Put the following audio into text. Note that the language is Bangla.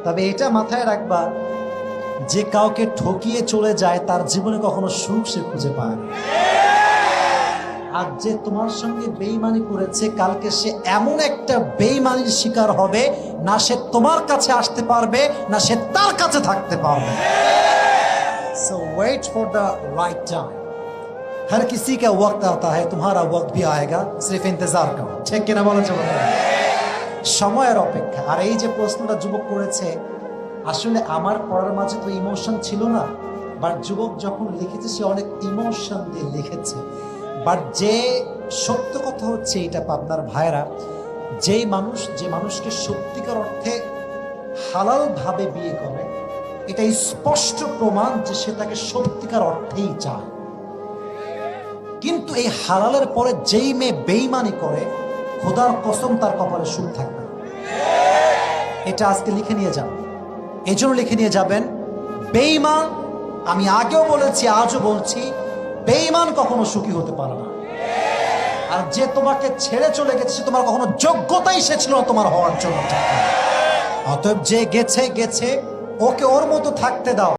তবে এটা মাথায় রাখবা, যে কাউকে ঠকিয়ে চলে যায় তার জীবনে কখনো সুখ সে খুঁজে পায় না। আর যে তোমার সঙ্গে বেঈমানি করেছে, কালকে সে এমন একটা বেঈমানির শিকার হবে, না সে তোমার কাছে আসতে পারবে, না সে তার কাছে থাকতে পারবে। So wait for the right time. हर किसी का वक्त आता है, तुम्हारा वक्त भी आएगा, सिर्फ इंतजार करो। ঠিক কিনা বলেন যুবক? সময়ের অপেক্ষা। আর এই যে প্রশ্নটা যুবক করেছে, আসলে আমার পড়ার মাঝে তো ইমোশন ছিল না, বাট যুবক যখন লিখেছে সে অনেক ইমোশন দিয়ে লিখেছে। বাট যে সত্য কথা হচ্ছে এটা পাবনার ভাইরা, যে মানুষকে সত্যিকার অর্থে হালাল ভাবে বিয়ে করে, এটা স্পষ্ট প্রমাণ যে সে তাকে সত্যিকার অর্থেই চায়। কিন্তু এই হালালের পরে যেই মেয়ে বেঈমানি করে, খোদার কসম তার কপালে সুখ থাকবে না। এটা আজকে লিখে নিয়ে যান। এই জন্য লিখে নিয়ে যাবেন, বেঈমান, আমি আগেও বলেছি আজও বলছি, বেঈমান কখনো সুখী হতে পারে না। আর যে তোমাকে ছেড়ে চলে গেছে, সে তোমার কখনো যোগ্যতাই সে ছিল না তোমার হওয়ার জন্য। অতএব যে গেছে গেছে, ওকে ওর মতো থাকতে দাও।